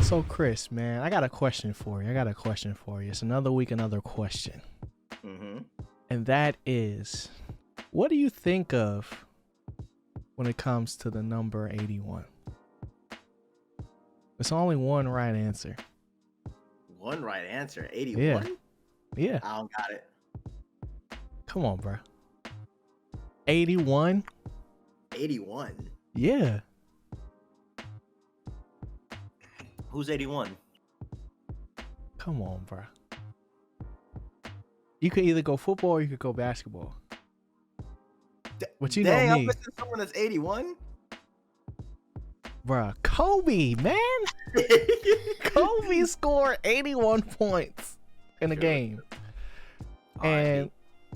So Chris, man, I got a question for you. It's another week, another question. Mm-hmm. And that is, what do you think of when it comes to the number 81? It's only one right answer. One right answer. Yeah. 81? Yeah. I don't got it. Come on, bro. 81? 81? Yeah. Who's 81? Come on, bro. You could either go football or you could go basketball. But you Dang, know I'm me, missing someone that's 81? bro. Kobe, man. Kobe scored 81 points in a game. And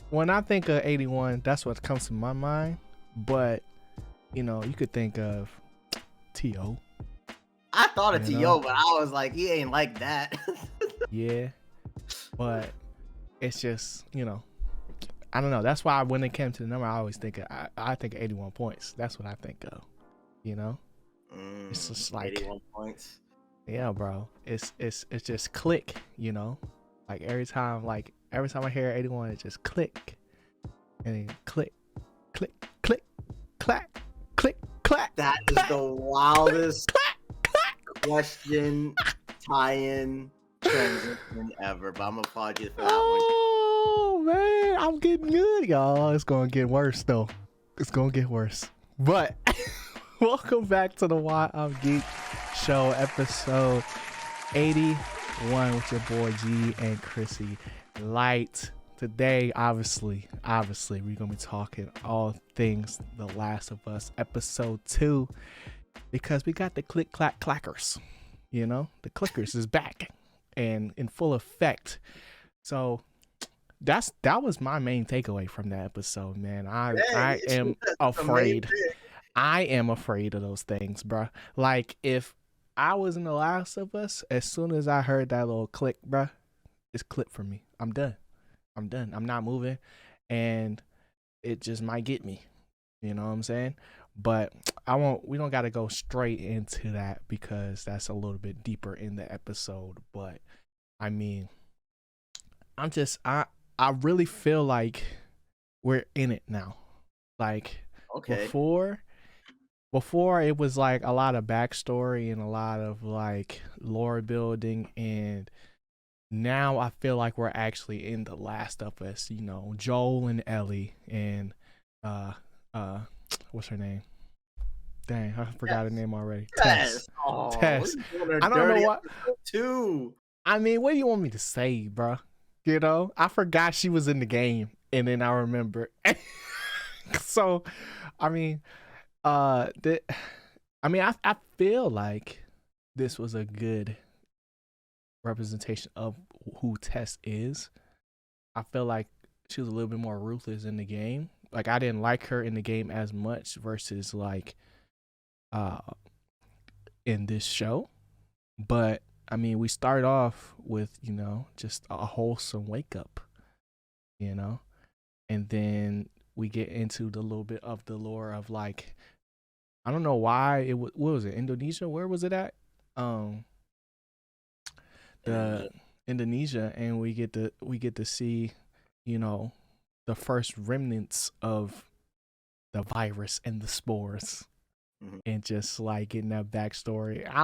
when I think of 81, that's what comes to my mind. But, you know, you could think of T.O. I thought of You T.O., know? but I was like, he ain't like that. Yeah. But it's just, you know, I don't know. That's why when it came to the number, I always think I think 81 points. That's what I think of, you know? It's just like 81 points. Yeah, bro. It's just click, you know? Like every time I hear 81, it just click. And then click, click, click, clack, click, clack. That is clack, the wildest clack, clack. question, tie-in, transition ever. But I'm gonna applaud you for that one. Oh man, I'm getting good, y'all. It's gonna get worse though. It's gonna get worse. But welcome back to the Why I'm Geek show, episode 81 with your boy G and ChrisyLite. Today, obviously, we're gonna be talking all things The Last of Us episode 2 because we got the click clack clackers. You know, the clickers is back and in full effect. So that was my main takeaway from that episode, man. I am afraid. I am afraid of those things, bro. Like if I was in The Last of Us, as soon as I heard that little click, bro, it's click for me. I'm done. I'm not moving, and it just might get me. You know what I'm saying? But we don't got to go straight into that because that's a little bit deeper in the episode. But I mean, I really feel like we're in it now. Like before it was like a lot of backstory and a lot of like lore building, and now I feel like we're actually in The Last of Us, you know, Joel and Ellie and what's her name? Dang, I forgot her name already. Tess. Tess. I don't know what. Too. I mean, what do you want me to say, bro? You know, I forgot she was in the game, and then I remember. So, I mean, I feel like this was a good representation of who Tess is. I feel like she was a little bit more ruthless in the game. Like I didn't like her in the game as much versus like in this show. But I mean, we start off with, you know, just a wholesome wake up, you know, and then we get into the little bit of the lore of like, I don't know why it was, what was it, Indonesia? Where was it at? Indonesia, and we get to see, you know, the first remnants of the virus and the spores, and just like getting that backstory. I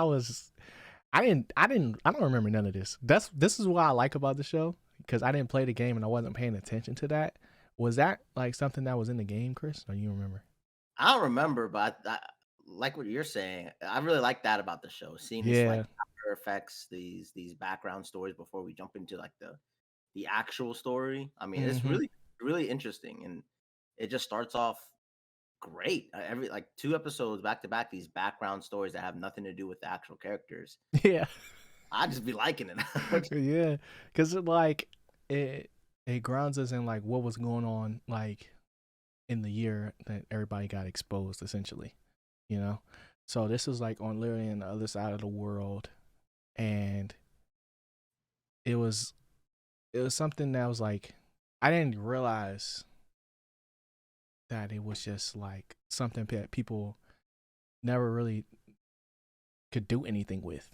don't remember none of this. This is what I like about the show, because I didn't play the game and I wasn't paying attention to that. Was that like something that was in the game, Chris? Or you remember? I don't remember, but I like what you're saying. I really like that about the show. Seeing this like after effects, these background stories before we jump into like the actual story. I mean, it's really interesting, and it just starts off great. Every like 2 episodes back to back, these background stories that have nothing to do with the actual characters. Yeah. I just be liking it. Yeah, because like it grounds us in like what was going on like in the year that everybody got exposed, essentially, you know. So this is like on literally on the other side of the world, and it was something that was like, I didn't realize that it was just like something that people never really could do anything with,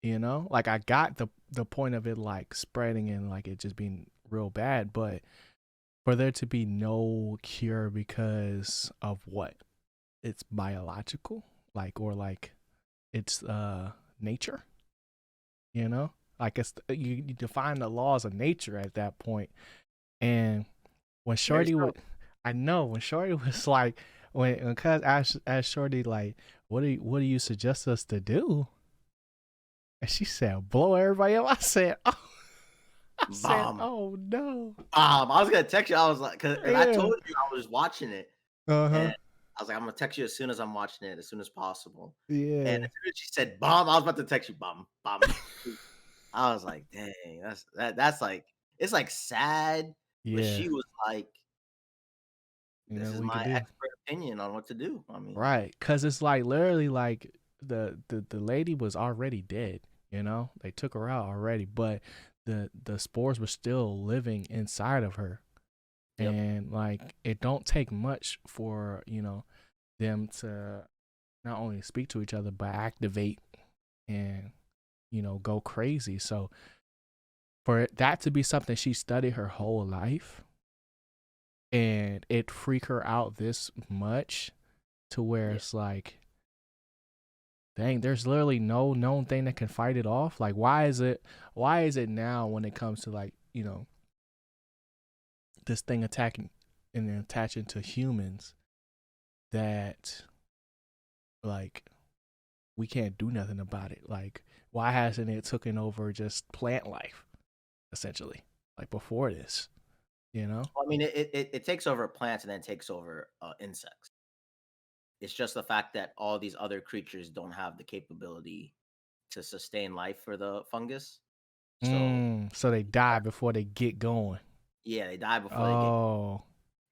You know, like I got the point of it like spreading and like it just being real bad, but for there to be no cure because of what? It's biological, like or like it's nature, you know? Like it's you define the laws of nature at that point. And when Very Shorty true. would I know when Shorty was like when cuz asked Shorty like what do you suggest us to do? And she said blow everybody up. I said, Bomb. "Oh no." I was gonna text you. I was like, cause I Yeah. told you I was watching it, Uh-huh. and I was like, I'm gonna text you as soon as I'm watching it, as soon as possible. And Yeah. as soon as she said bomb, I was about to text you bomb, bomb. I was like, dang, that's like it's like sad, but Yeah. she was like, You this know is we my could do. expert opinion on what to do. I mean, Right, cuz it's like literally like the lady was already dead, you know? They took her out already, but the spores were still living inside of her. yep. And like it don't take much for, them to not only speak to each other but activate and go crazy. So for that to be something she studied her whole life and it freak her out this much to where Yeah. it's like dang, there's literally no known thing that can fight it off. Like why is it now when it comes to like, this thing attacking and then attaching to humans that like we can't do nothing about it. Like why hasn't it taken over just plant life essentially? Like before this, you know? Well, I mean, it takes over plants and then takes over insects. It's just the fact that all these other creatures don't have the capability to sustain life for the fungus. So So they die before they get going. yeah, they die before they get. Oh,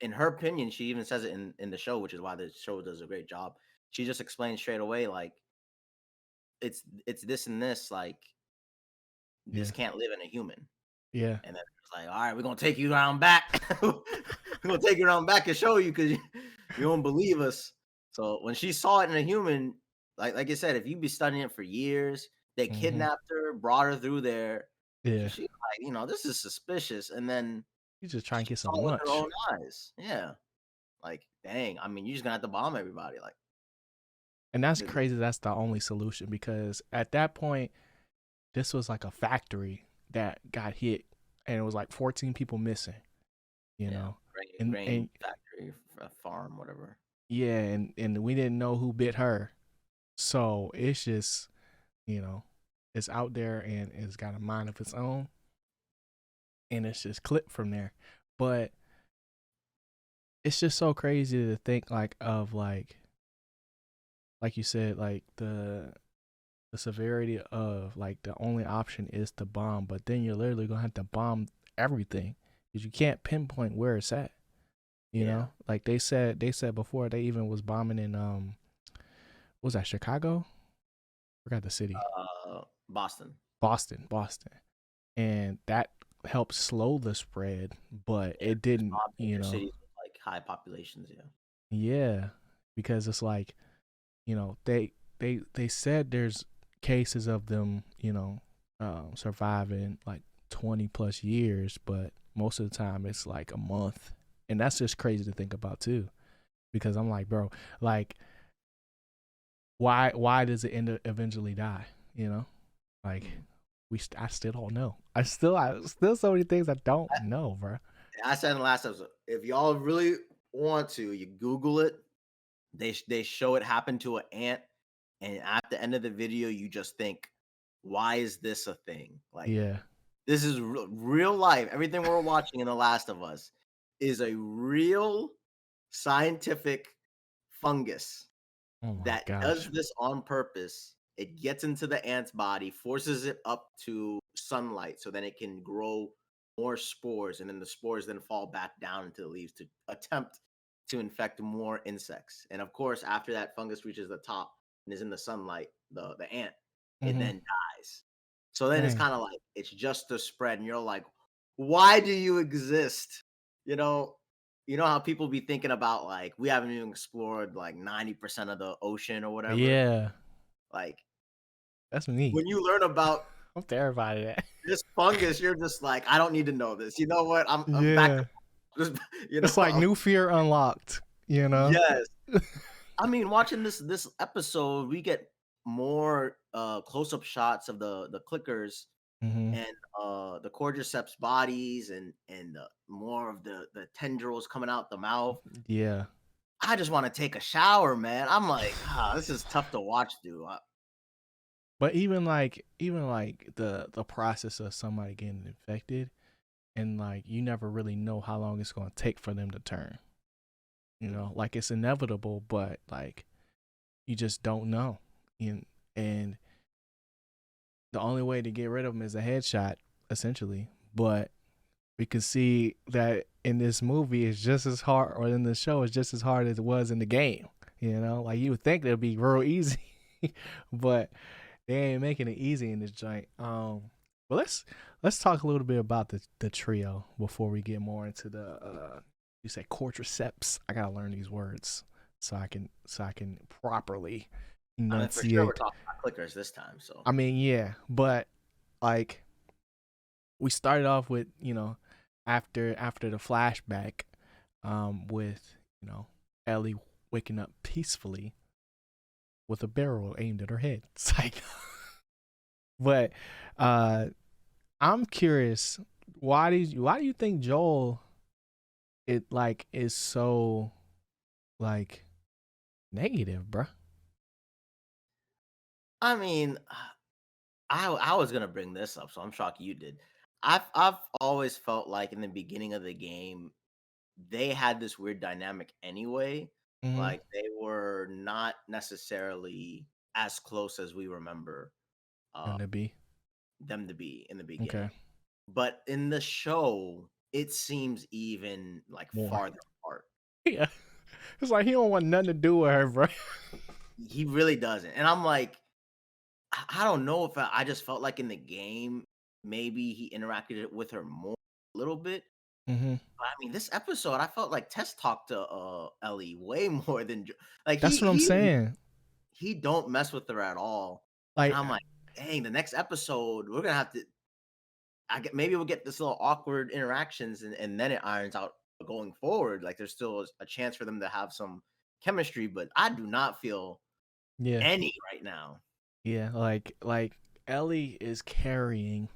In her opinion, she even says it in the show, which is why the show does a great job. She just explains straight away, like it's this and this, like yeah. this can't live in a human. Yeah. And then it's like, all right, we're gonna take you around back. We're gonna take you around back and show you because you don't believe us. So when she saw it in a human, like I said, if you be studying it for years, they Mhm. kidnapped her, brought her through there. So Yeah. she like, this is suspicious. And then You just trying to she get saw some it with her lunch. own eyes. Yeah. Like, dang, I mean, you're just gonna have to bomb everybody. Like, And that's th- crazy. That's the only solution because at that point, this was like a factory that got hit, and it was like 14 people missing. You yeah, know, grain and factory, farm, whatever. yeah, and we didn't know who bit her, so it's just it's out there and it's got a mind of its own, and it's just clipped from there. But it's just so crazy to think like of like you said, like the severity of like the only option is to bomb, but then you're literally gonna have to bomb everything because you can't pinpoint where it's at. You Yeah. know, like they said before they even was bombing in what was that, Chicago? Forgot the city. Boston. Boston, and that helped slow the spread, but Yeah, it just didn't. mob major cities with like high populations. Yeah. Yeah, because it's like they said there's cases of them surviving like 20 plus years, but most of the time it's like a month, and that's just crazy to think about too, because I'm like, bro, like why does it end up eventually die, like Mhm. I still don't know. I still so many things I don't know, bro. I said in the last episode, if y'all really want to, you Google it. They show it happen to an ant, and at the end of the video, you just think, why is this a thing? Like Yeah. this is real life. Everything we're watching in The Last of Us is a real scientific fungus Oh my that does gosh. this on purpose. It gets into the ant's body, forces it up to sunlight so then it can grow more spores, and then the spores then fall back down into the leaves to attempt to infect more insects. And of course, after that fungus reaches the top and is in the sunlight, the ant, it Mm-hmm. then dies. So then it's Dang. kind of like it's just a spread, and you're like, why do you exist? You know, you know how people be thinking about like we haven't even explored like 90% of the ocean or whatever. Yeah. Like That's me. When you learn about I'm terrified of that. this fungus, you're just like, I don't need to know this. You know what? I'm back Yeah. to just you know. It's like new fear unlocked, you know? Yes. I mean, watching this episode, we get more close up shots of the clickers Hmm. and the cordyceps bodies and more of the tendrils coming out the mouth. Yeah. I just want to take a shower, man. I'm like, this is tough to watch, dude. But even like the process of somebody getting infected, and like you never really know how long it's going to take for them to turn. You know, like it's inevitable, but like you just don't know. And the only way to get rid of them is a headshot, essentially. But we can see that in this movie it's just as hard, or in the show it's just as hard as it was in the game. You know, like you would think it'd be real easy, but they ain't making it easy in this joint. But let's talk a little bit about the trio before we get more into the you say cordyceps. I gotta learn these words so I can properly I mean, for sure, we're enunciate. talking about clickers this time. So I mean, yeah, but like we started off with, after the flashback, with, Ellie waking up peacefully with a barrel aimed at her head. It's like, but I'm curious, why do you think Joel is so like negative, bruh? I mean, I was gonna bring this up, so I'm shocked you did. I've always felt like in the beginning of the game, they had this weird dynamic anyway. Mm-hmm. Like they were not necessarily as close as we remember uh, Them to be them to be in the okay. beginning. But in the show, it seems even like More, farther apart. yeah. It's like he don't want nothing to do with her, bro. He really doesn't, and I'm like, I don't know if I just felt like in the game, maybe he interacted with her more a little bit. Mm-hmm. But I mean, this episode, I felt like Tess talked to Ellie way more than like That's what I'm saying. he don't mess with her at all. And Like, I'm like, dang, the next episode we're gonna have to. Maybe we'll get this little awkward interactions, and then it irons out going forward. Like there's still a chance for them to have some chemistry, but I do not feel yeah, any right now. yeah. Like Ellie is carrying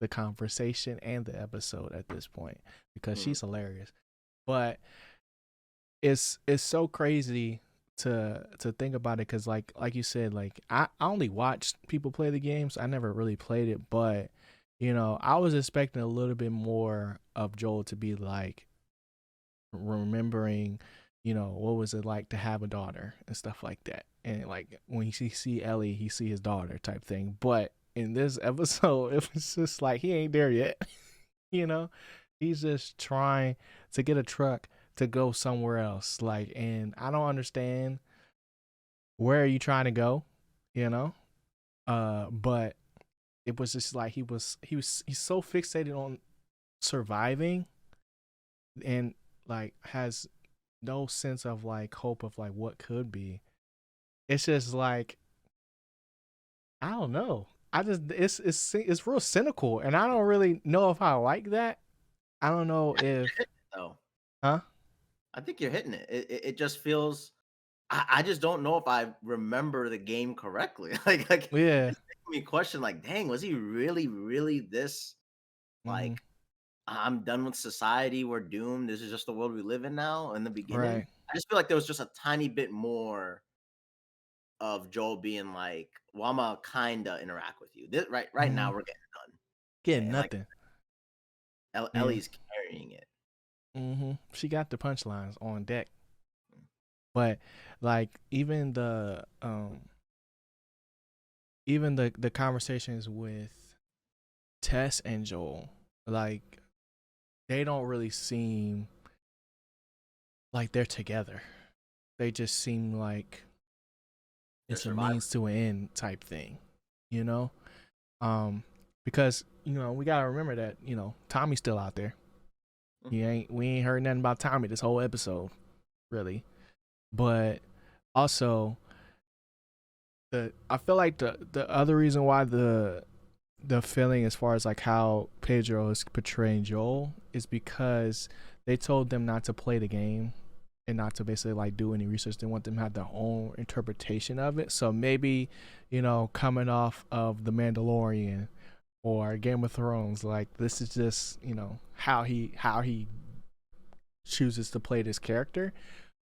the conversation and the episode at this point because Mm, she's hilarious. But it's so crazy to think about it because like you said, like I only watched people play the games. I never really played it, but I was expecting a little bit more of Joel to be like remembering, what was it like to have a daughter and stuff like that. And like when he see Ellie, he see his daughter type thing. But in this episode, it was just like he ain't there yet. you know, he's just trying to get a truck to go somewhere else. Like, and I don't understand where are you trying to go, you know? But it was just like he's so fixated on surviving and like has no sense of like hope of like what could be. It's just like I don't know. I just it's real cynical, and I don't really know if I like that. I don't know if though. huh? I think you're hitting it. It just feels. I just don't know if I remember the game correctly. Like Yeah. it's making me question. Like, dang, was he really, really this? Mm-hmm. Like, I'm done with society. We're doomed. This is just the world we live in now. In the beginning, Right. I just feel like there was just a tiny bit more of Joel being like, "Well, I'ma kinda interact with you. This, right Mm-hmm. now, we're getting done." Getting And like nothing. Yeah. Ellie's carrying it. Mm-hmm. She got the punchlines on deck, but like even the conversations with Tess and Joel, like they don't really seem like they're together. They just seem like They're it's a survivors. means to an end type thing, you know? Because, we gotta remember that, Tommy's still out there. We ain't heard nothing about Tommy this whole episode, really. But also I feel like the other reason why the feeling as far as like how Pedro is portraying Joel is because they told them not to play the game and not to basically like do any research. They want them to have their own interpretation of it. So maybe, coming off of The Mandalorian or Game of Thrones, like this is just, how he chooses to play this character.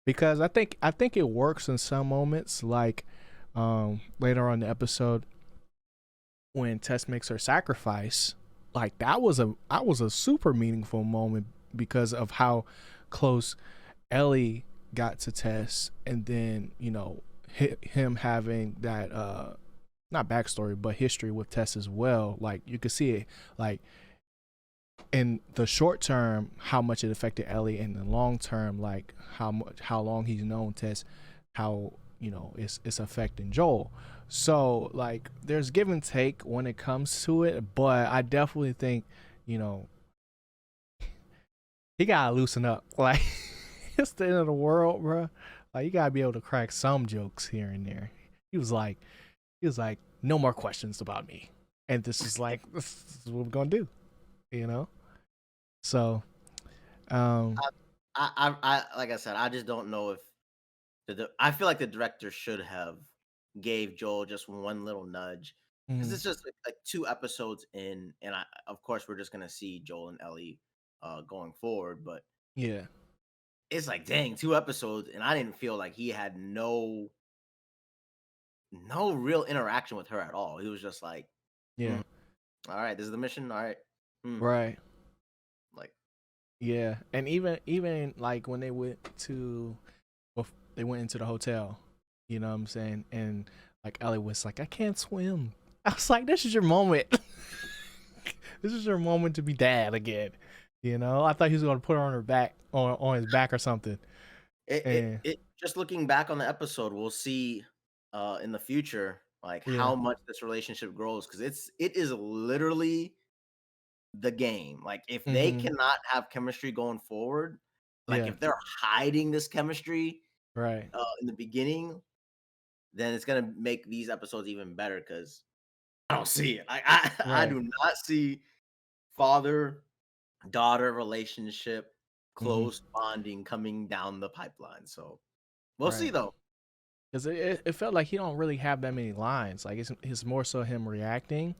Because I think it works in some moments, like later on in the episode when Tess makes her sacrifice, like that was a super meaningful moment because of how close Ellie got to Tess, and then him having that not backstory but history with Tess as well. Like you could see it, like in the short term how much it affected Ellie, in the long term like how long he's known Tess, how it's affecting Joel. So like there's give and take when it comes to it, but I definitely think you know he gotta loosen up. Like it's the end of the world, bro. Like you gotta be able to crack some jokes here and there. He was like no more questions about me, and this is what we're gonna do, you know. So um Like I said, I just don't know if I feel like the director should have gave Joel just one little nudge because mm, it's just like 2 episodes in, and of course we're just gonna see Joel and Ellie going forward, but yeah, it's like dang 2 episodes, and I didn't feel like he had no real interaction with her at all. He was just like, yeah, "Hmm, all right, this is the mission. All right, hmm, right. like Yeah, and even like when they went into the hotel, you know what I'm saying, and like Ellie was like, "I can't swim." I was like, "This is your moment. This is your moment to be dad again." I thought he was gonna put her on her back, on his back or something. And it just looking back on the episode, we'll see in the future like yeah, how much this relationship grows because it is literally the game. Like if they mm-hmm, cannot have chemistry going forward, like yeah, if they're hiding this chemistry right, in the beginning, then it's gonna make these episodes even better because I don't see it. I right, do not see father daughter relationship mm-hmm, close bonding coming down the pipeline. So we'll see right. though. Because it felt like he don't really have that many lines. Like it's more so him reacting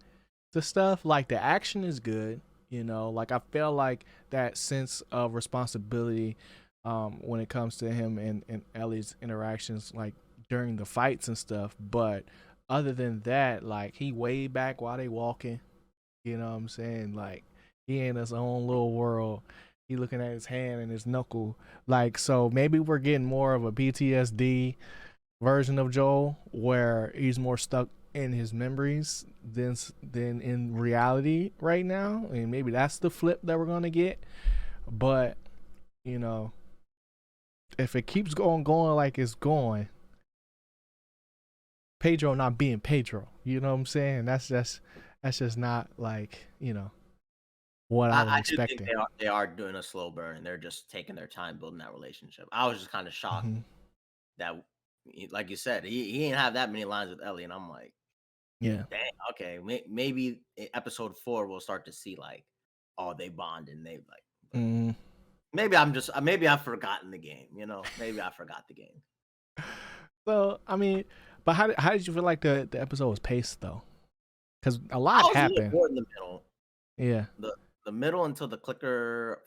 to stuff. Like the action is good, like I feel like that sense of responsibility when it comes to him and Ellie's interactions, like during the fights and stuff. But other than that, like he way back while they walking, you know what I'm saying? Like he in his own little world. He looking at his hand and his knuckle. Like, so maybe we're getting more of a PTSD version of Joel where he's more stuck in his memories than in reality right now, and maybe that's the flip that we're gonna get. But you know, if it keeps going like it's going, Pedro not being Pedro, you know what I'm saying? That's just not like what I was I do think expecting. they are doing a slow burn and they're just taking their time building that relationship. I was just kind of shocked Hmm. that, like you said, he didn't have that many lines with Ellie, and I'm like, Yeah. dang, okay, maybe in episode 4 we'll start to see like, oh, they bond and they like, but Hmm. maybe I've forgotten the game, maybe I forgot the game. So I mean, but how did you feel like the episode was paced though? Because a I lot was a little happened. bored in the middle. Yeah. The middle until the clicker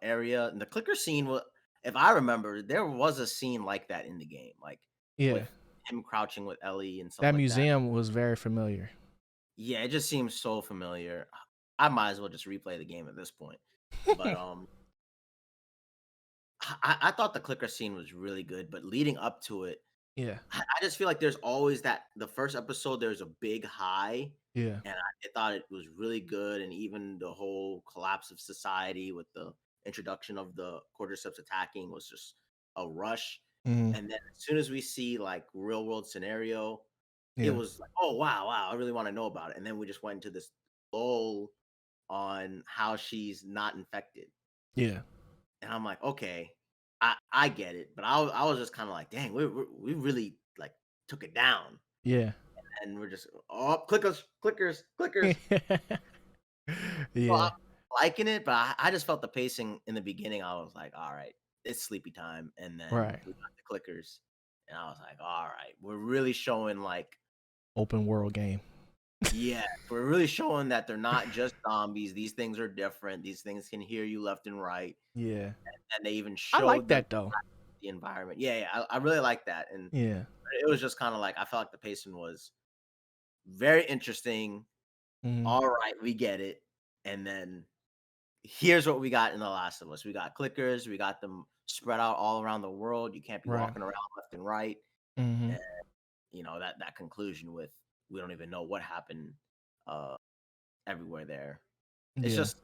area, and the clicker scene was, if I remember, there was a scene like that in the game, like Yeah. with him crouching with Ellie and stuff That like that. museum was very familiar. Yeah, it just seems so familiar. I might as well just replay the game at this point. But I thought the clicker scene was really good, but leading up to it, Yeah. I just feel like there's always that the first episode there's a big high, Yeah. and I thought it was really good, and even the whole collapse of society with the introduction of the cordyceps attacking was just a rush. Hmm. And then as soon as we see like real world scenario, it Yeah. was like, oh wow, I really want to know about it. And then we just went into this lull on how she's not infected. Yeah. And I'm like, okay, I get it, but I was just kind of like, dang, we really like took it down. Yeah. And we're just clickers. So Yeah. I'm liking it, but I just felt the pacing in the beginning. I was like, all right, it's sleepy time. And then Right. we got the clickers. And I was like, all right, we're really showing like, Open world game. yeah, we're really showing that they're not just zombies. These things are different. These things can hear you left and right. Yeah. And they even I like showed that though. the environment. Yeah, I really like that. And Yeah. it was just kind of like, I felt like the pacing was very interesting. Mm-hmm. All right, we get it. And then here's what we got in The Last of Us. We got clickers. We got them spread out all around the world. You can't be Right. walking around left and right. Mm-hmm. And that conclusion with we don't even know what happened uh everywhere there. It's Yeah. just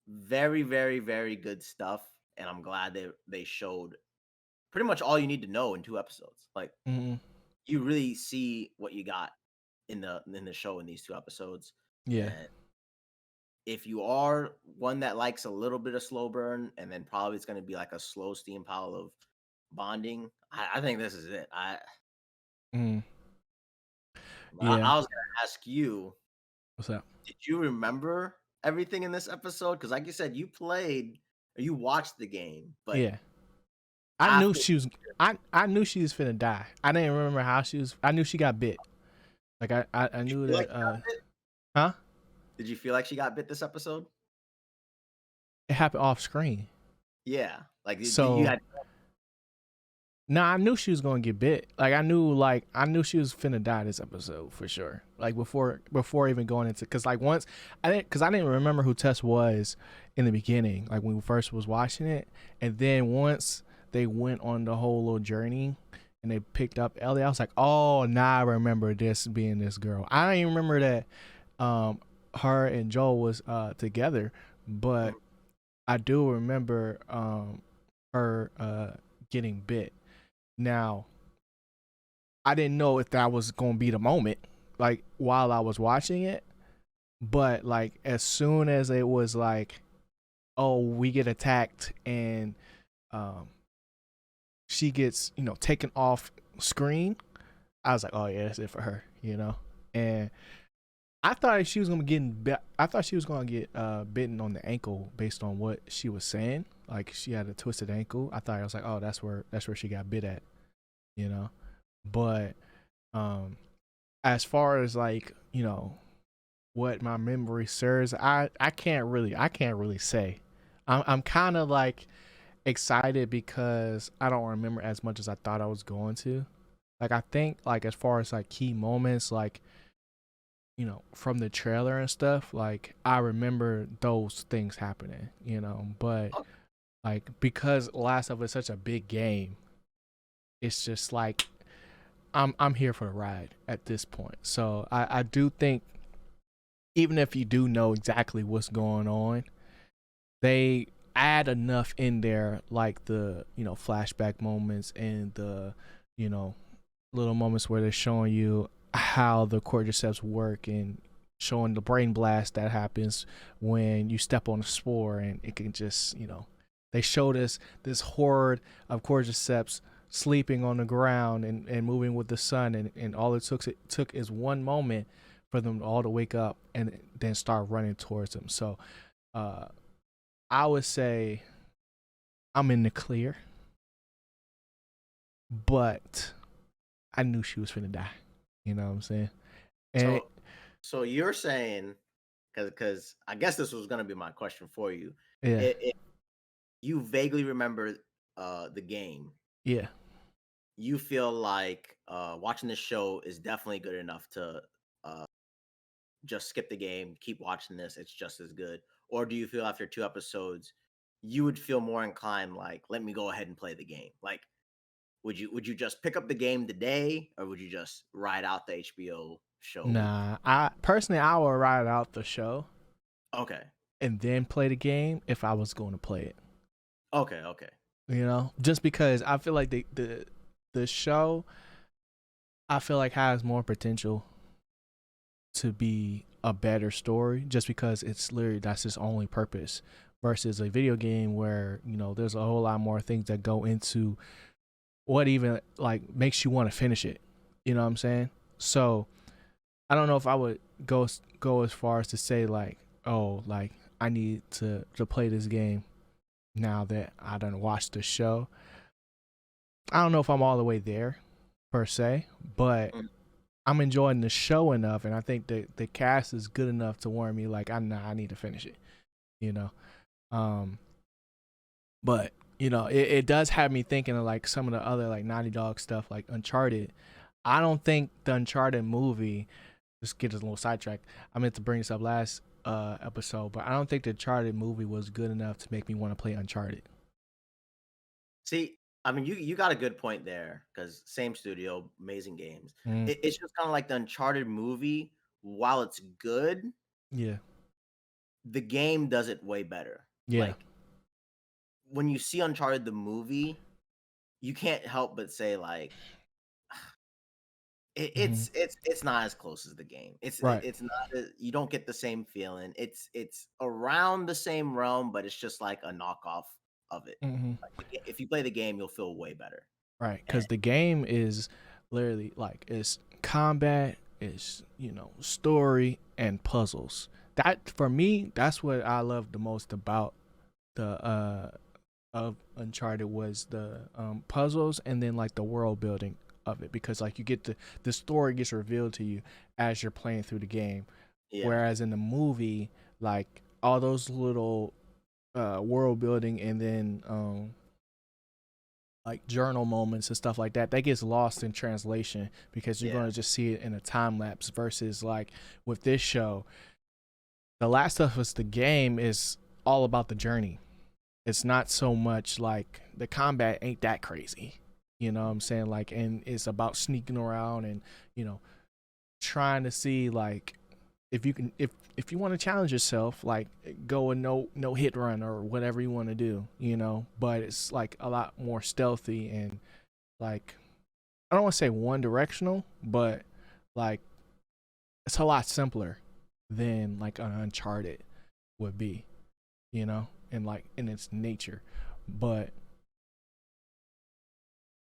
very, very, very good stuff. And I'm glad they showed pretty much all you need to know in 2 episodes. Like Mm-hmm. you really see what you got in the show in these 2 episodes. Yeah. And if you are one that likes a little bit of slow burn, and then probably it's going to be like a slow steam pile of bonding, I think this is it. Mm. Yeah. I was going to ask you, What's up? did you remember everything in this episode? Because like you said, you played or you watched the game, but Yeah. I knew after she was. I knew she was finna die. I didn't remember how she was. I knew she got bit. Like I did you knew feel like that. she got bit? Huh? Did you feel like she got bit this episode? It happened off screen. Yeah, like you So had. nah, I knew she was gonna get bit. Like I knew she was finna die this episode for sure. Like before even going into, cause like once I didn't remember who Tess was in the beginning. Like when we first was watching it, and then once they went on the whole little journey and they picked up Ellie, I was like, oh, now I remember this being this girl. I don't even remember that her and Joel was together, but I do remember her getting bit. Now, I didn't know if that was gonna be the moment, like while I was watching it, but like as soon as it was like, oh, we get attacked and um she gets, taken off screen, I was like, oh yeah, that's it for her, And I thought she was gonna I thought she was gonna get bitten on the ankle based on what she was saying. Like she had a twisted ankle. I was like, oh, that's where she got bit at, you know. But as far as like, what my memory serves, I can't really say. I'm kind of like excited because I don't remember as much as I thought I was going to. Like I think like as far as like key moments, like from the trailer and stuff, like I remember those things happening, but like because Last of Us is such a big game, it's just like I'm here for the ride at this point. So I do think even if you do know exactly what's going on, they add enough in there, like the flashback moments and the little moments where they're showing you how the cordyceps work and showing the brain blast that happens when you step on a spore, and it can just they showed us this horde of cordyceps sleeping on the ground and moving with the sun, and all it took is one moment for them all to wake up and then start running towards them. So I would say I'm in the clear, but I knew she was finna die. You know what I'm saying? And So you're saying, because I guess this was going to be my question for you. yeah, If you vaguely remember the game, yeah. you feel like watching this show is definitely good enough to uh, just skip the game, keep watching this, it's just as good? Or do you feel after 2 episodes, you would feel more inclined, like, let me go ahead and play the game? Like, would you just pick up the game today, or would you just ride out the HBO show? Nah, I personally I would ride out the show Okay. and then play the game if I was going to play it. Okay. Just because I feel like the show I feel like has more potential to be a better story, just because it's literally that's its only purpose, versus a video game where there's a whole lot more things that go into what even like makes you want to finish it. You know what I'm saying? So I don't know if I would go as far as to say like, oh, like I need to play this game now that I done watched the show. I don't know if I'm all the way there per se, but Mm. I'm enjoying the show enough, and I think the cast is good enough to warn me like I need to finish it, you know. Um, but it does have me thinking of like some of the other like Naughty Dog stuff, like Uncharted. I don't think the Uncharted movie. Just get us a little sidetracked. I meant to bring this up last episode, but I don't think the Uncharted movie was good enough to make me want to play Uncharted. See, I mean, you got a good point there because same studio, amazing games. Mm, It's just kind of like the Uncharted movie. While it's good, yeah, the game does it way better. yeah, Like when you see Uncharted the movie, you can't help but say like hmm it's not as close as the game. right, It's not you don't get the same feeling. It's around the same realm, but it's just like a knockoff of it. hmm Like if you play the game, you'll feel way better. right. And Because the game is literally like it's combat, it's story and puzzles. That for me, that's what I love the most about the of Uncharted was the puzzles and then like the world building of it because like you get the story gets revealed to you as you're playing through the game, yeah, whereas in the movie like all those little world building and then like journal moments and stuff like that gets lost in translation because you're yeah, going to just see it in a time lapse versus like with this show The Last of Us the game is all about the journey. It's not so much like the combat ain't that crazy. You know what I'm saying? Like, and it's about sneaking around and, you know, trying to see like if you can if you want to challenge yourself, like go a no hit run or whatever you want to do, But it's like a lot more stealthy and like I don't want to say one directional, but like it's a lot simpler than like an Uncharted would be, and like in its nature. But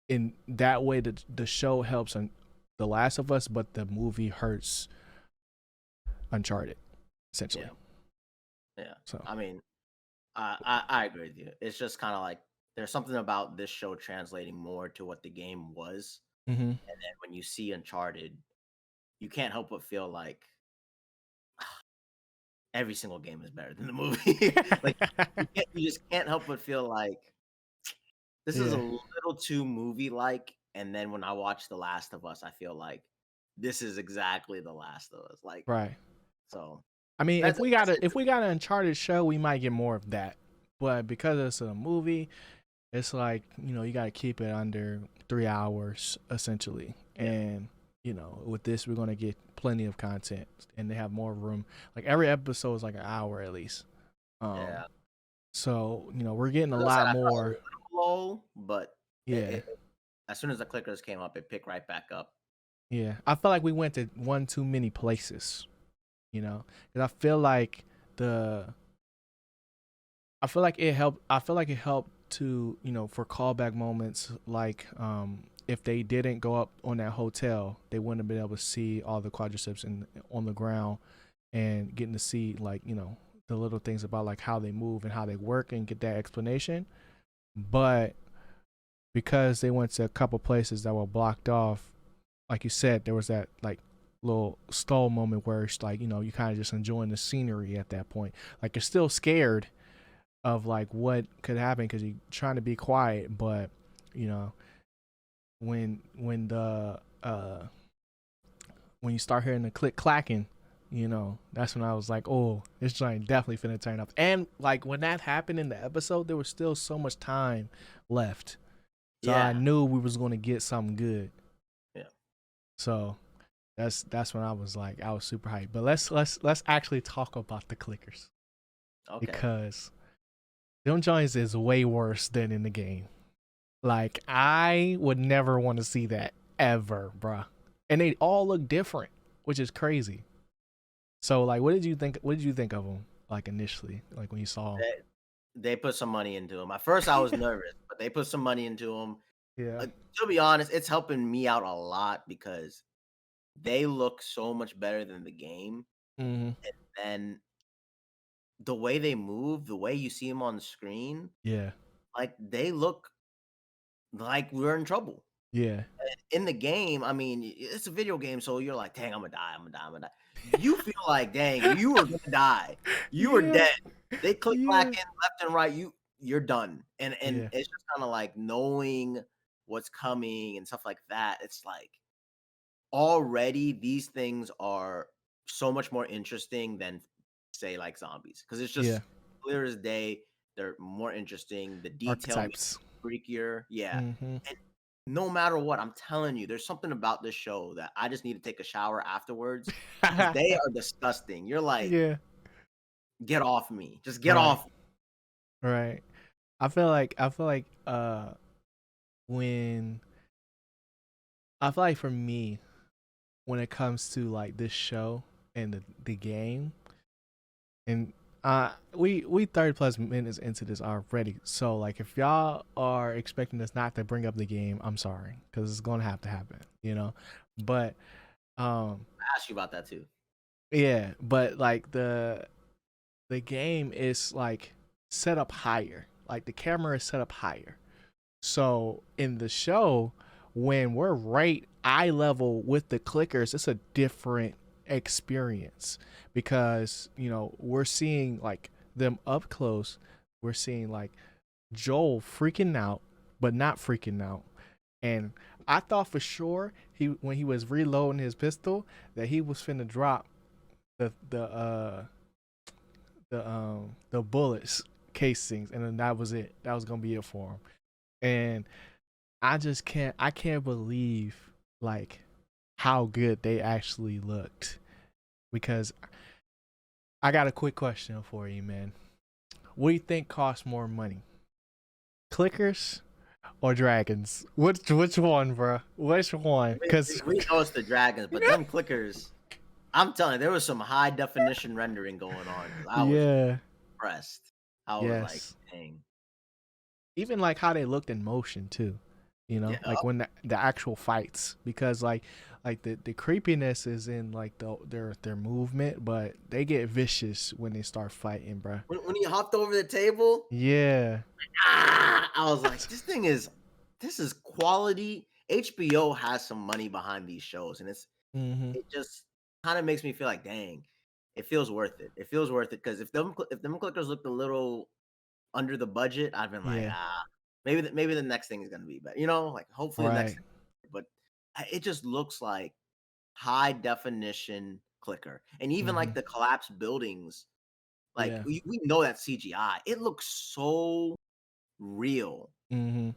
in that way, the show helps on The Last of Us, but the movie hurts Uncharted, essentially. yeah, yeah. So, I mean, I agree with you. It's just kind of like there's something about this show translating more to what the game was, mm-hmm. and then when you see Uncharted, you can't help but feel like every single game is better than the movie. Like you just can't help but feel like this is a Yeah, little too movie like. And then when I watch The Last of Us, I feel like this is exactly The Last of Us. Like right. so I mean, that's it. if we got an Uncharted show, we might get more of that. But because it's a movie, it's like you got to keep it under 3 hours essentially, Yeah, and with this we're gonna get plenty of content, and they have more room. Like every episode is like an hour at least. yeah. So we're getting a As I said, lot I felt a more. little low, but Yeah, as soon as the clickers came up, it picked right back up. yeah. I feel like we went to one too many places. Because the I feel like it helped. I feel like it helped to for callback moments like if they didn't go up on that hotel, they wouldn't have been able to see all the quadriceps on the ground and getting to see like the little things about like how they move and how they work and get that explanation. But because they went to a couple places that were blocked off, like you said, there was that like little stall moment where it's like you kind of just enjoying the scenery at that point. Like you're still scared of like what could happen because you're trying to be quiet, but you know when the when you start hearing the click clacking, that's when I was like, oh, this joint definitely finna turn up. And like when that happened in the episode, there was still so much time left, so I Yeah, knew we was gonna get something good. yeah. So that's when I was super hyped. But let's actually talk about the clickers Okay. because them joints is way worse than in the game. Like I would never want to see that ever, bruh. And they all look different, which is crazy. So like, what did you think? What did you think of them? Like initially, like when you saw them? They put some money into him. At first, I was nervous, but they put some money into him. Yeah. To be honest, it's helping me out a lot because they look so much better than the game. Mm-hmm. And the way they move, the way you see them on the screen, Yeah. like they look like we're in trouble. Yeah. In the game, I mean, it's a video game, so you're like, dang, I'm gonna die, I'm gonna die, I'm gonna die. You feel like, dang, you are gonna die. You are Yeah. dead. They click back Yeah. in left and right, you're done. And Yeah. it's just kind of like knowing what's coming and stuff like that. It's like already these things are so much more interesting than say like zombies. Because it's Yeah. just clear as day, they're more interesting. The detail makes Archetypes. it freakier. Yeah. Mm-hmm. And no matter what, I'm telling you, there's something about this show that I just need to take a shower afterwards because they are disgusting. You're like, Yeah. get off me. Just get Right. off me. Right. I feel like when I feel like for me, when it comes to like this show and the game, and we 30 plus minutes into this already. So like if y'all are expecting us not to bring up the game, I'm sorry, because it's gonna have to happen, you know. But I asked you about that too. yeah, but like the game is like set up higher. Like the camera is set up higher. So in the show, when we're right eye level with the clickers, it's a different experience because we're seeing like them up close. We're seeing like Joel freaking out, but not freaking out. And I thought for sure when he was reloading his pistol that he was finna drop the bullets casings, and then that was it. That was gonna be it for him. And I can't believe like how good they actually looked. Because I got a quick question for you, man. What do you think costs more money? Clickers or dragons? Which one, bro? Which one? Because We know it's the dragons, but them clickers, I'm telling you, there was some high definition rendering going on. I was yeah, impressed. I was like, yes. dang. Even like how they looked in motion too. Yeah. Like when the actual fights, because like the creepiness is in like their movement, but they get vicious when they start fighting, bro. When he hopped over the table, Yeah. I was like, this is quality. HBO has some money behind these shows, and Mm-hmm. it just kind of makes me feel like, dang, it feels worth it. It feels worth it because if them clickers looked a little under the budget, I've been like, Yeah. maybe the next thing is gonna be better. Like hopefully the next Right. thing, but it just looks like high definition clicker, and even Mm-hmm. like the collapsed buildings. Like Yeah. we know that CGI. It looks so real. Mm-hmm.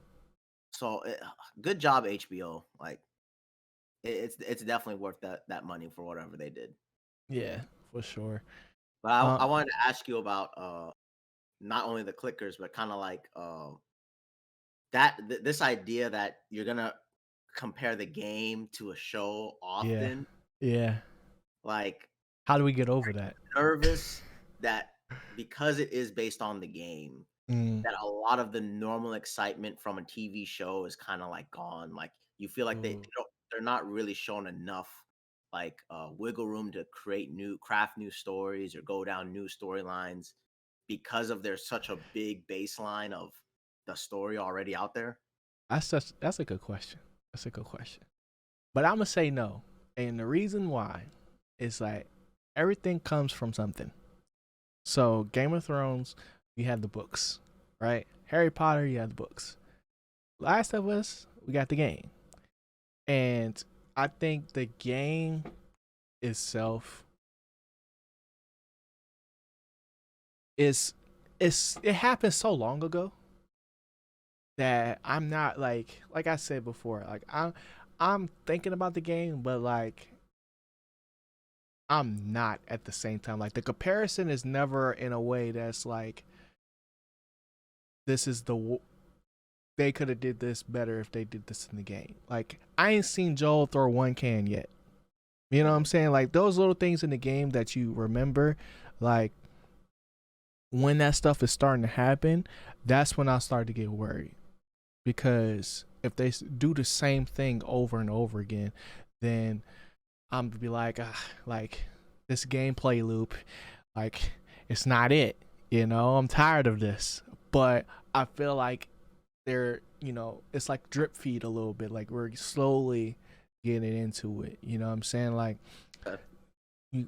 So good job HBO. Like it's definitely worth that money for whatever they did. Yeah, for sure. But Uh I wanted to ask you about not only the clickers, but kind of like this idea that you're gonna compare the game to a show yeah. often. Yeah. Like How do we get over that? nervous that because it is based on the game, Mm. that a lot of the normal excitement from a TV show is kind of like gone. Like you feel like Ooh. they're not really shown enough like wiggle room to craft new stories or go down new storylines because of there's such a big baseline of the story already out there. That's a good question. That's a good question. But I'm gonna say no. And the reason why is like everything comes from something. So Game of Thrones, you had the books, right? Harry Potter, you had the books. Last of Us, we got the game. And I think the game itself is it happened so long ago that I'm not like I said before, like I'm thinking about the game, but like I'm not at the same time. Like the comparison is never in a way that's like this is they could have did this better if they did this in the game. Like I ain't seen Joel throw one can yet. You know what I'm saying? Like those little things in the game that you remember, like when that stuff is starting to happen, that's when I start to get worried. Because if they do the same thing over and over again, then I'm gonna be like this gameplay loop, like it's not it. I'm tired of this. But I feel like it's like drip feed a little bit. Like we're slowly getting into it. You know what I'm saying? Like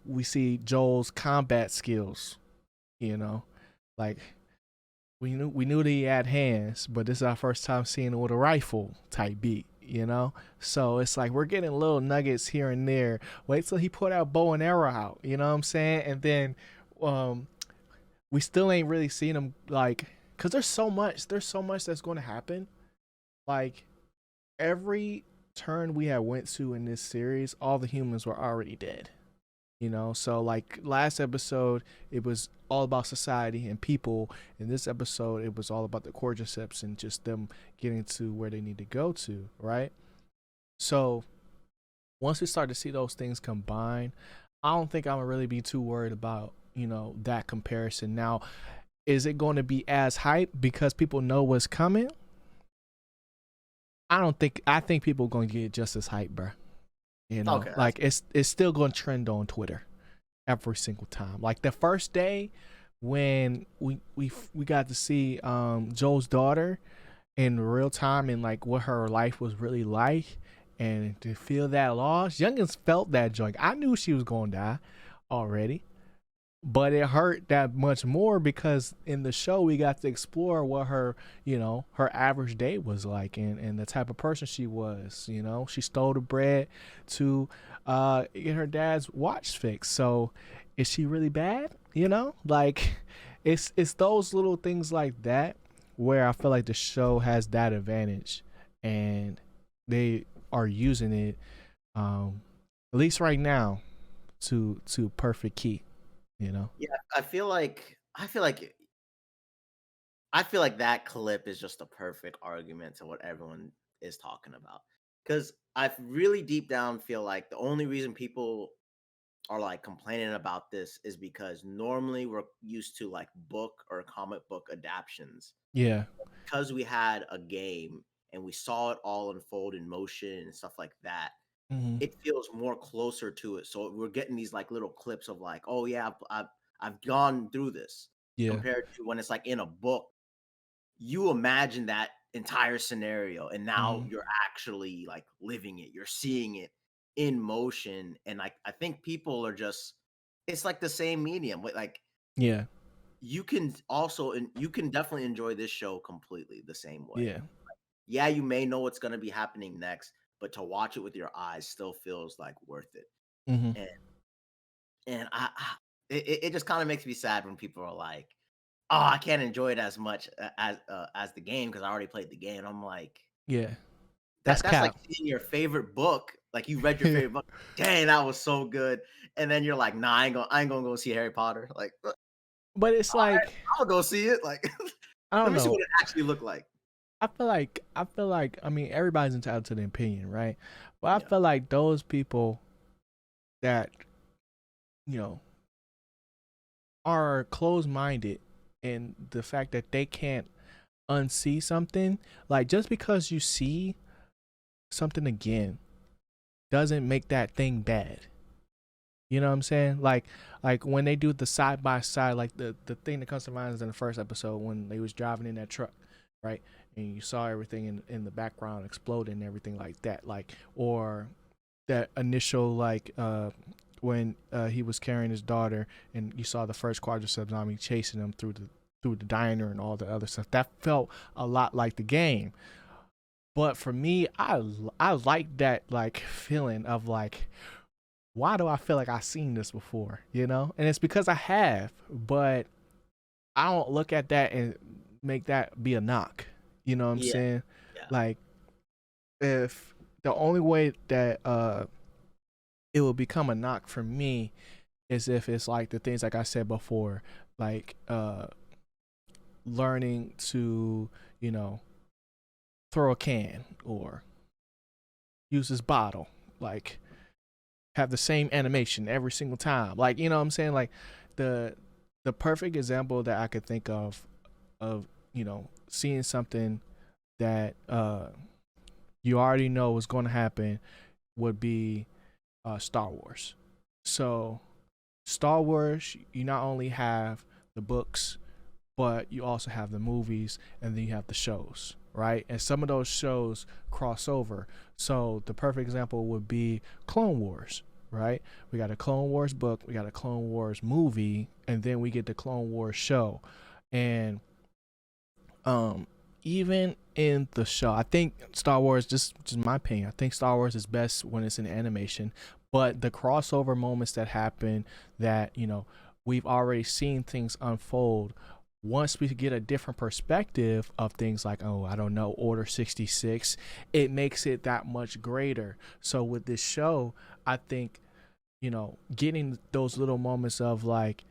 we see Joel's combat skills. You know, like we knew that he had hands, but this is our first time seeing it with a rifle type beat. So it's like we're getting little nuggets here and there. Wait till he put out bow and arrow out. You know what I'm saying? And then um we still ain't really seen him, like, because there's so much that's going to happen. Like every turn we had went to in this series, all the humans were already dead. So like last episode it was all about society and people. In this episode it was all about the cordyceps and just them getting to where they need to go to, right? So once we start to see those things combine, I don't think I'm gonna really be too worried about that comparison. Now, is it going to be as hype because people know what's coming? I think people are going to get just as hype, bro. Okay. Like it's still going to trend on Twitter every single time. Like the first day when we got to see Joel's daughter in real time and like what her life was really like, and to feel that loss, youngins felt that joy. I knew she was going to die already, but it hurt that much more because in the show we got to explore what her average day was like, and the type of person she was. She stole the bread to get her dad's watch fixed. So is she really bad? Like it's those little things like that where I feel like the show has that advantage, and they are using it, at least right now, to perfect key. Yeah, I feel like that clip is just a perfect argument to what everyone is talking about. Because I really deep down feel like the only reason people are like complaining about this is because normally we're used to like book or comic book adaptions. Yeah. Because we had a game and we saw it all unfold in motion and stuff like that, Hmm. it feels more closer to it. So we're getting these like little clips of like, oh yeah, I've gone through this, Yeah. compared to when it's like in a book. You imagine that entire scenario, and now Hmm. you're actually like living it. You're seeing it in motion, and like I think people are just, it's like the same medium. Like Yeah. you can definitely enjoy this show completely the same way. Yeah. Yeah, you may know what's going to be happening next, but to watch it with your eyes still feels like worth it. Hmm. And it just kind of makes me sad when people are like, "Oh, I can't enjoy it as much as the game because I already played the game." I'm like, Yeah. That's that's like cap. seeing your favorite book. Like you read your favorite book. Dang, that was so good. And then you're like, "Nah, I ain't gonna go see Harry Potter." Like, But it's like, I'll go see it. Like, I let don't me see what know. it actually looked like. I feel like I mean everybody's entitled to their opinion, right? But I Yeah, feel like those people that you know are closed minded, and the fact that they can't unsee something, like just because you see something again doesn't make that thing bad. You know what I'm saying? Like when they do the side by side, like the thing that comes to mind is in the first episode when they was driving in that truck, right? And you saw everything in the background exploding and everything like that. Like, or that initial like when he was carrying his daughter and you saw the first quadriceps zombie chasing him through the diner and all the other stuff. That felt a lot like the game. But for me, I like that like feeling of like, why do I feel like I've seen this before? And it's because I have, but I don't look at that and make that be a knock. You know what I'm yeah, saying? yeah, Like, if the only way that it will become a knock for me is if it's like the things like I said before, like learning to, you know, throw a can or use this bottle, like have the same animation every single time. Like, you know what I'm saying? Like the perfect example that I could think of, seeing something that you already know is going to happen would be Star Wars. So Star Wars, you not only have the books, but you also have the movies, and then you have the shows, right? And some of those shows cross over. So the perfect example would be Clone Wars, right? We got a Clone Wars book, we got a Clone Wars movie, and then we get the Clone Wars show. And um even in the show, I think Star Wars, just my opinion, I think Star Wars is best when it's in animation. But the crossover moments that happen, that we've already seen things unfold, once we get a different perspective of things, like, oh, I don't know, Order 66, it makes it that much greater. So with this show, I think, getting those little moments of like,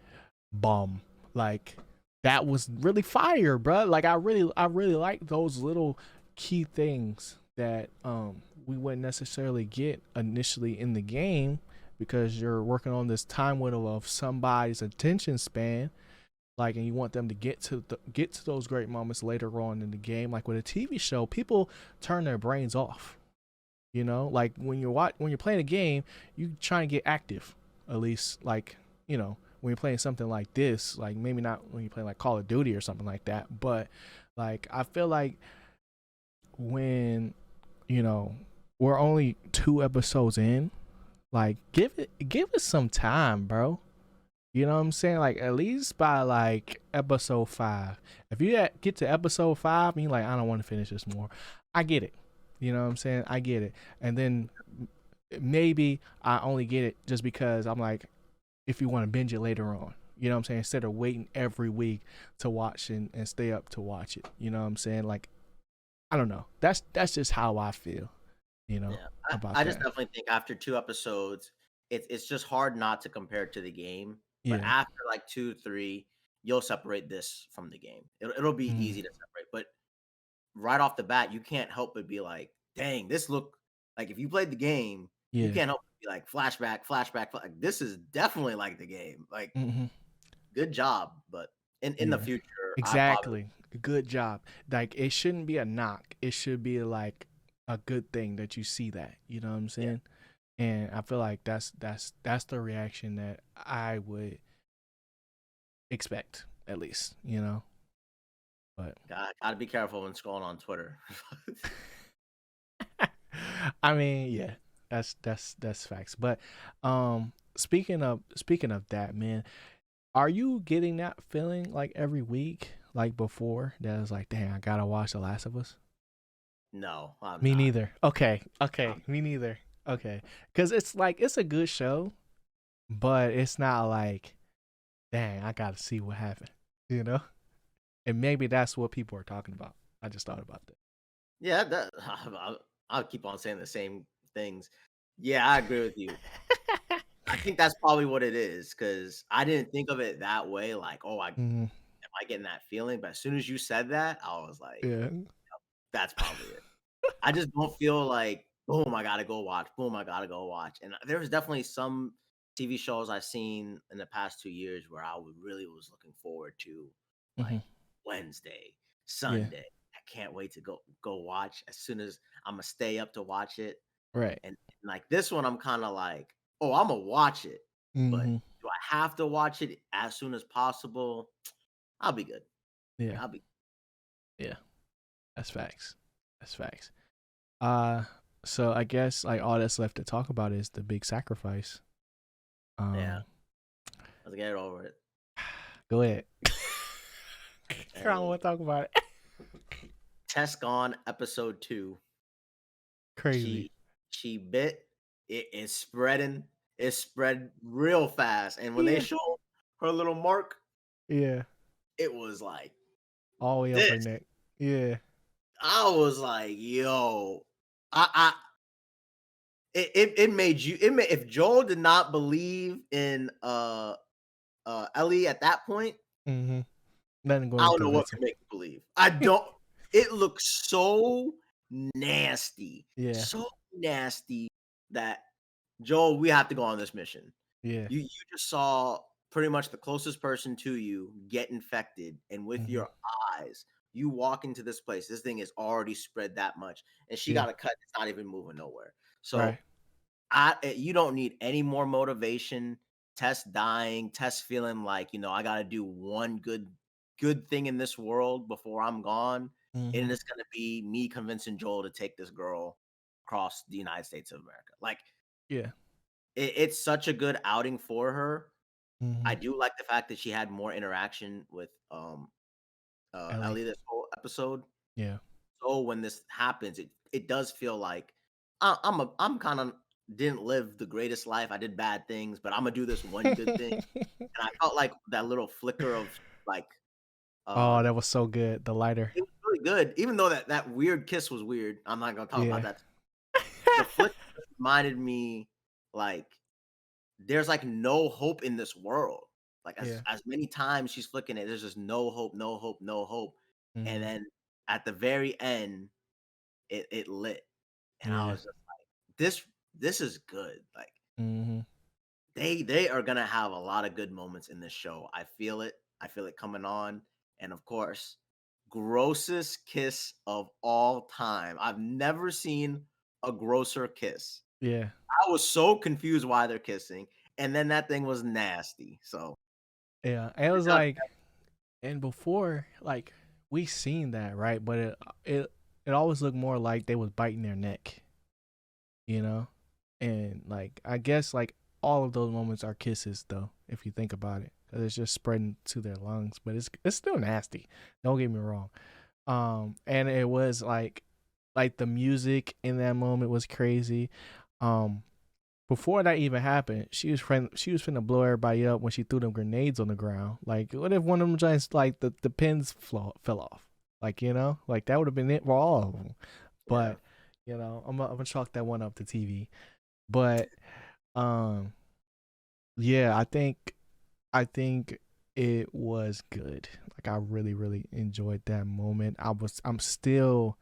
bomb, like, that was really fire, bro. Like, I really like those little key things that we wouldn't necessarily get initially in the game, because you're working on this time window of somebody's attention span, like, and you want them to get to those great moments later on in the game. Like with a TV show, people turn their brains off. Like when you're playing a game, you try and get active, at least, like, when you're playing something like this, like maybe not when you're playing like Call of Duty or something like that, but like I feel like when we're only 2 episodes in, like give it some time, bro. You know what I'm saying? Like at least by like episode 5. If you get to episode 5 and you're like, I don't want to finish this more, I get it. You know what I'm saying? I get it. And then maybe I only get it just because I'm like, if you want to binge it later on. You know what I'm saying? Instead of waiting every week to watch and stay up to watch it. You know what I'm saying? Like, I don't know. That's just how I feel, Yeah, about I just that. definitely think after 2 episodes, it's just hard not to compare it to the game. But Yeah. after like 2, 3, you'll separate this from the game. It'll be Mm, easy to separate. But right off the bat, you can't help but be like, "Dang, this look like." If you played the game, you yeah. can't help but be like, "Flashback, flashback." This is definitely like the game. Like, Hmm. good job. But in the Yeah. future, I probably Exactly. Good job. Like, it shouldn't be a knock. It should be like a good thing that you see that. You know what I'm yeah. saying? And I feel like that's the reaction that I would expect, at least. But Gotta be careful when scrolling on Twitter. I mean, yeah, that's facts. But speaking of that, man, are you getting that feeling like every week, like before, that is like, dang, I gotta watch The Last of Us? No, I'm Me not. neither. Okay, me neither. Okay, because it's like, it's a good show, but it's not like, dang, I gotta see what happened. You know, and maybe that's what people are talking about. I just thought about Yeah, that I'll keep on saying the same things. Yeah, I agree with you. that. I think that's probably what it is because I didn't think of it that way. Like, oh, Mhm. am I getting that feeling? But as soon as you said that, I was like, Yeah. that's probably it. I just don't feel like, boom, I gotta go watch. Boom, I gotta go watch. And there's definitely some TV shows I've seen in the past 2 years where I would really was looking forward to, like Hmm. Wednesday, Yeah. Sunday. I can't wait to go watch as soon as I'm gonna stay up to watch it. Right. And like this one, I'm kind of like, oh, I'm gonna watch it, but Hmm. do I have to watch it as soon as possible? I'll be good. Yeah. I'll be Yeah. That's facts. That's facts. Uh, so I guess like all that's left to talk about is the big sacrifice. yeah. Um, Let's get it over it. go ahead. I don't Hey, want to talk about it. Tess gone episode 2. Crazy. She bit. It's spreading. It spread real fast. And when they Yeah. showed her little mark, Yeah. it was like All the way up her this. neck. Yeah. I was like, yo, I it made you it made if Joel did not believe in Ellie at that point, Mm-hmm. Nothing I going to don't know what convince him. could make you believe. I don't it looks so nasty. Yeah. So nasty that Joel, we have to go on this mission. Yeah. You just saw pretty much the closest person to you get infected, and with Mm-hmm. your eyes, you walk into this place. This thing is already spread that much, and she Yeah. got a cut. It's not even moving nowhere. So Right. You don't need any more motivation. Tess dying, Tess feeling like, I got to do one good thing in this world before I'm gone, and Mm-hmm. it's going to be me convincing Joel to take this girl across the United States of America. Like Yeah. it's such a good outing for her. Mm-hmm. I do like the fact that she had more interaction with Ellie. Ellie this whole episode. Yeah. So when this happens, it does feel like I'm kind of didn't live the greatest life. I did bad things, but I'm gonna do this one good thing. And I felt like that little flicker of like uh Oh, that was so good. The lighter. it was really good, even though that weird kiss was weird. I'm not gonna talk about Yeah. that. The flick reminded me like there's like no hope in this world. Like Yeah. as many times she's flicking it, there's just no hope, no hope, no hope. And Mm-hmm. then at the very end, it lit. And I Yeah. was just like, this is good. Like Mm-hmm. they are gonna have a lot of good moments in this show. I feel it. I feel it coming on. And of course, grossest kiss of all time. I've never seen a grosser kiss. Yeah. I was so confused why they're kissing, and then that thing was nasty. So Yeah. It good was job. like, and before, like, we seen that, right? But it always looked more like they was biting their neck, you know? And like, I guess like all of those moments are kisses, though, if you think about it, because it's just spreading to their lungs. But it's still nasty. Don't get me wrong. And it was like the music in that moment was crazy. Um, Before that even happened, she was finna blow everybody up when she threw them grenades on the ground. Like, what if one of them giants, like the pins fell off? Like, like that would have been it for all of them. Yeah. But I'm gonna chalk that one up to TV. But um, yeah, I think it was good. Like, I really really enjoyed that moment. I'm still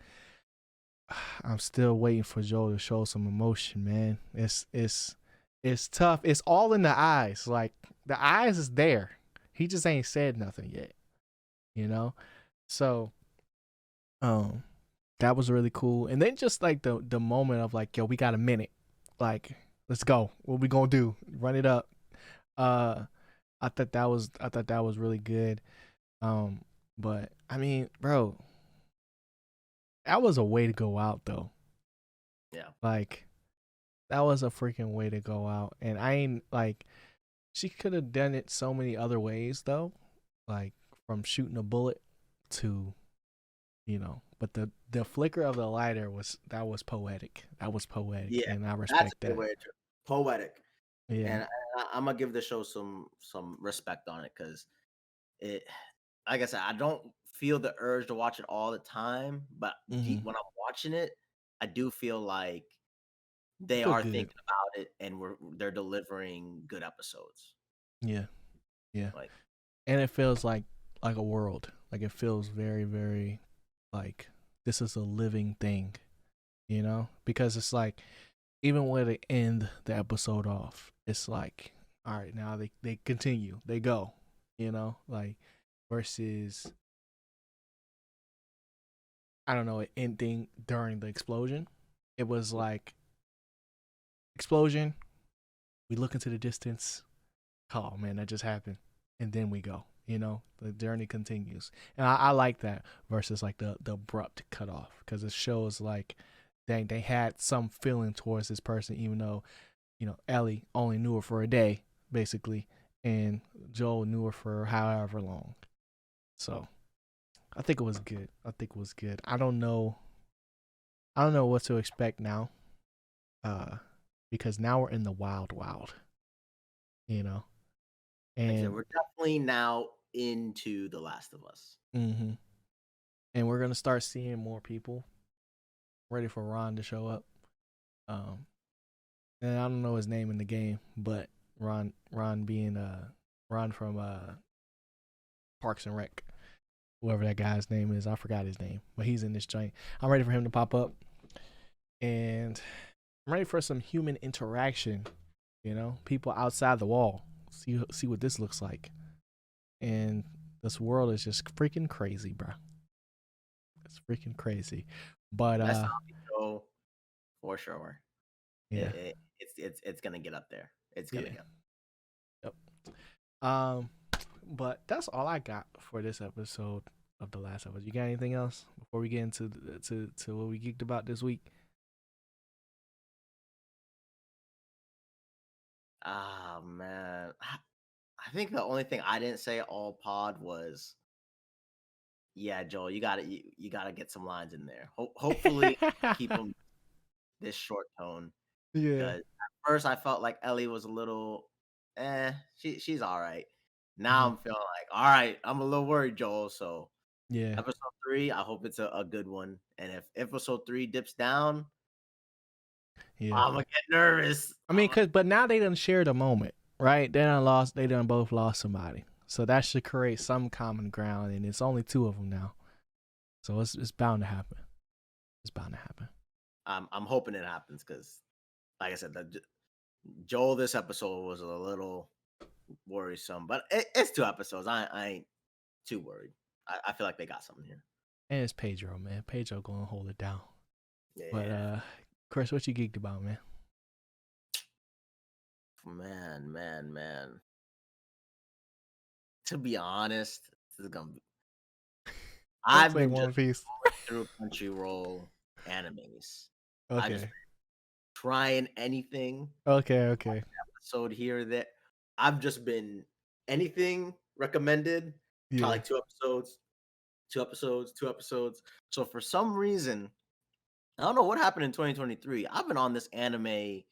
waiting for Joe to show some emotion, man. It's tough. It's all in the eyes. Like, the eyes is there. He just ain't said nothing yet, you know? So, um that was really cool. And then just like the moment of like, yo, we got a minute. Like, let's go. What we going to do? Run it up. Uh I thought that was really good. Um but I mean, bro, that was a way to go out though. Yeah. Like, that was a freaking way to go out. And I ain't like, she could have done it so many other ways though. Like, from shooting a bullet to, but the flicker of the lighter was poetic. That was poetic, Yeah. and I That's respect a good that. way to poetic. Yeah. And I'm gonna give the show some respect on it because it like I said, I don't feel the urge to watch it all the time, but Mm-hmm. when I'm watching it, I do feel like they Feel are good. thinking about it and they're delivering good episodes. Yeah. Yeah. Like And it feels like a world. Like, it feels very, very like this is a living thing, Because it's like, even when they end the episode off, it's like, all right, now they continue, they go, like, versus, I don't know, it ending during the explosion. It was like, explosion, we look into the distance, oh man, that just happened, and then we go. The journey continues, and I like that versus like the abrupt cutoff, because it shows like, dang, they had some feeling towards this person, even though Ellie only knew her for a day, basically, and Joel knew her for however long. So I think it was good. I think it was good. I don't know. I don't know what to expect now, uh, because now we're in the wild, wild, you know, I said, and we're definitely now into The Last of Us. mm-hmm, and we're gonna start seeing more people ready for Ron to show up. Um, and I don't know his name in the game, but Ron being Ron from Parks and Rec, whoever that guy's name is, I forgot his name, but he's in this joint. I'm ready for him to pop up, and I'm ready for some human interaction. People outside the wall. See what this looks like, and this world is just freaking crazy, bro. It's freaking crazy, but Best zombie show for sure. Yeah. It's gonna get up there. It's gonna Yeah. get. Yep. But that's all I got for this episode of the last episode. You got anything else before we get into to what we geeked about this week? Ah man, I think the only thing I didn't say all pod was, yeah, Joel, you gotta get some lines in there. Hopefully keep them this short tone. Yeah. Because at first I felt like Ellie was a little, she's all right. Now Mhm. I'm feeling like, all right, I'm a little worried, Joel. So Yeah. episode 3, I hope it's a good one. And if episode 3 dips down, Yeah. I'm gonna get nervous. I mean, but now they done shared a moment, right? They done both lost somebody. So that should create some common ground, and it's only 2 of them now. So it's bound to happen. It's bound to happen. I'm hoping it happens because, like I said, Joel this episode was a little worrisome, but it's 2 episodes. I ain't too worried. I feel like they got something here. And it's Pedro, man. Pedro gonna hold it down. Yeah. But Chris, what you geeked about, man? Man. To be honest, this is gonna be. I've been One just Piece. going through Crunchyroll animes. I just Okay. trying anything. Okay. Episode here that I've just been anything recommended. Try Yeah. like 2 episodes. So for some reason, I don't know what happened in 2023. I've been on this anime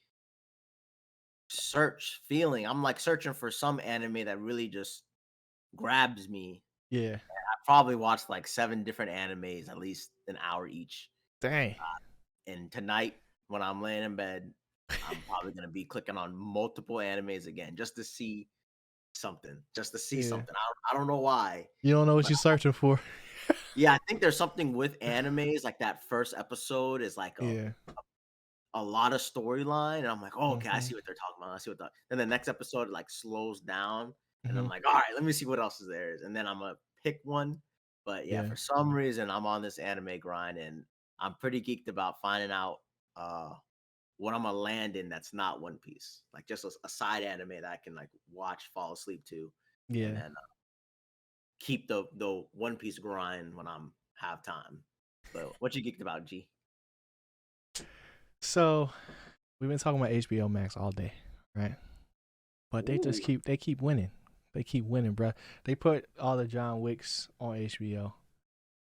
search feeling. I'm like searching for some anime that really just grabs me. Yeah. I probably watched like 7 different animes, at least an hour each. Dang. And tonight, when I'm laying in bed, I'm probably gonna be clicking on multiple animes again just to see something. Yeah. I don't know why. You don't know what But you're searching for. yeah, I think there's something with animes like that first episode is like Yeah. a lot of storyline, and I'm like, oh, okay, I Mhm. see what they're talking about. I see what the then the next episode like slows down, and I'm Mhm. like, all right, let me see what else is there, and then I'm gonna pick one. But yeah, Yeah. for some reason, I'm on this anime grind, and I'm pretty geeked about finding out what I'm gonna land in that's not One Piece, like just a side anime that I can like watch, fall asleep to, and Yeah. then keep the One Piece grind when I'm have time. But what you geeked about, G? So we've been talking about HBO Max all day, right? But they just Ooh. keep winning. They keep winning, bro. They put all the John Wicks on HBO.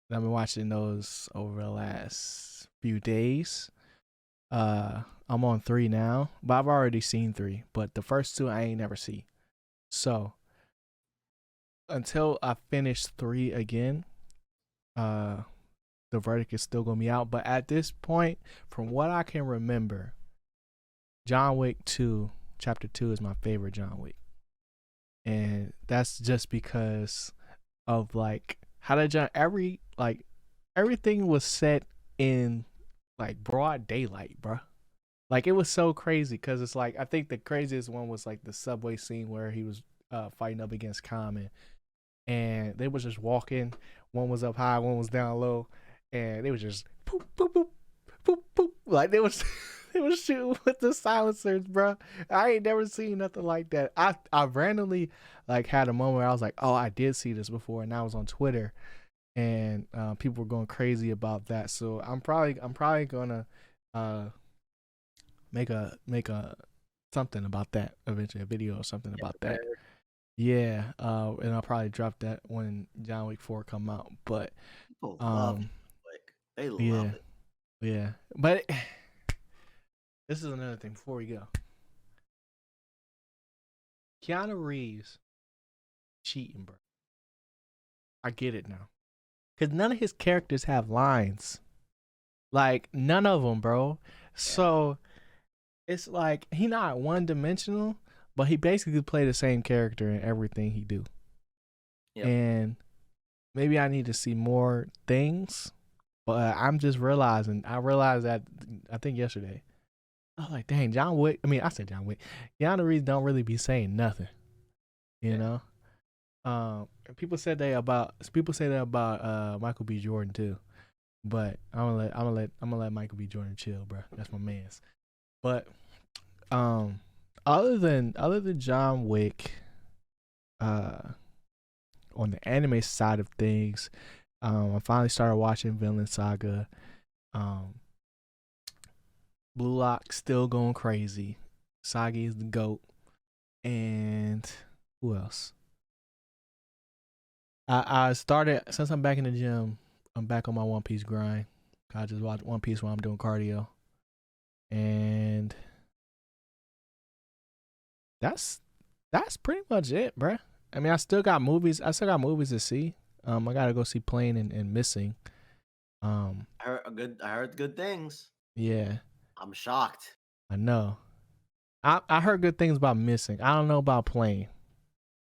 And I've been watching those over the last few days. I'm on 3 now, but I've already seen 3. But the first 2 I ain't never see. So until I finish 3 again, the verdict is still gonna be out. But at this point, from what I can remember, John Wick 2, Chapter 2 is my favorite John Wick. And that's just because of like how did everything was set in like broad daylight, bro. Like it was so crazy because it's like I think the craziest one was like the subway scene where he was fighting up against Common, and they was just walking. One was up high, one was down low, and they was just poop poop poop poop poop like they was they was shooting with the silencers, bro. I ain't never seen nothing like that. I randomly like had a moment where I was like, oh, I did see this before, and I was on Twitter, and people were going crazy about that. So I'm probably gonna make a something about that eventually, a video or something about that. Yeah, and I'll probably drop that when John Wick 4 come out. But People love Wick. They yeah, love it. yeah. But this is another thing before we go. Keanu Reeves cheating, bro. I get it now. Cause none of his characters have lines. Like none of them, bro. So it's like he not one dimensional, but he basically play the same character in everything he do. Yep. And maybe I need to see more things, but I'm just realizing. I realized that I think yesterday. I was like, dang, John Wick. I mean, I said John Wick. Keanu Reeves don't really be saying nothing, you know. People say that about Michael B. Jordan too, but I'm gonna let Michael B. Jordan chill, bro. That's my man's. But other than John Wick, on the anime side of things, I finally started watching Vinland Saga. Blue Lock still going crazy. Sagi is the GOAT. And who else? I started, since I'm back in the gym, I'm back on my One Piece grind. I just watch One Piece while I'm doing cardio. And that's pretty much it, bruh. I mean, I still got movies to see. I gotta go see Plane and Missing. I heard good things. Yeah. I'm shocked. I know. I heard good things about Missing. I don't know about Plane.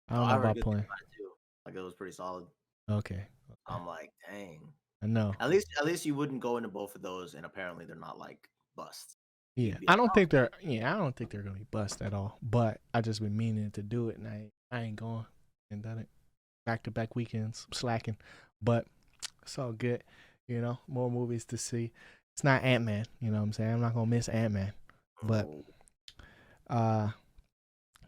I don't know about Plane. Too. Like, it was pretty solid. Okay. I'm like, dang. I know. At least you wouldn't go into both of those, and apparently they're not like busts. Yeah, I don't think they're gonna be bust at all. But I just been meaning to do it, and I ain't going and done it. Back-to-back weekends, I'm slacking, but it's all good. You know, more movies to see. It's not Ant-Man. You know what I'm saying? I'm not gonna miss Ant-Man, but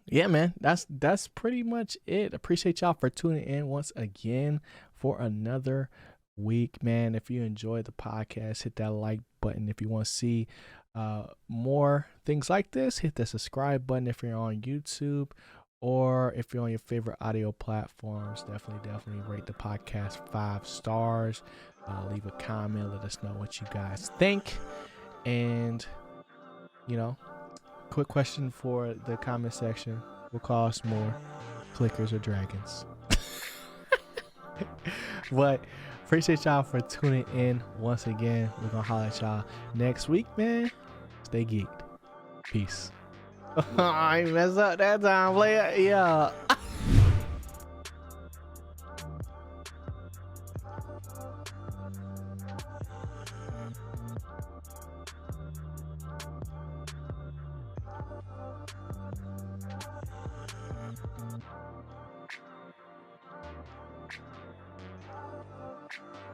yeah, man, that's pretty much it. Appreciate y'all for tuning in once again for another week, man. If you enjoyed the podcast, hit that like button. If you want to see more things like this, hit the subscribe button if you're on YouTube, or if you're on your favorite audio platforms. Definitely rate the podcast 5 stars. Leave a comment, let us know what you guys think. And you know, quick question for the comment section: what costs more, clickers or dragons? But appreciate y'all for tuning in once again. We're gonna holler at y'all next week, man. Stay geeked. Peace. I messed up that time, player. Yeah.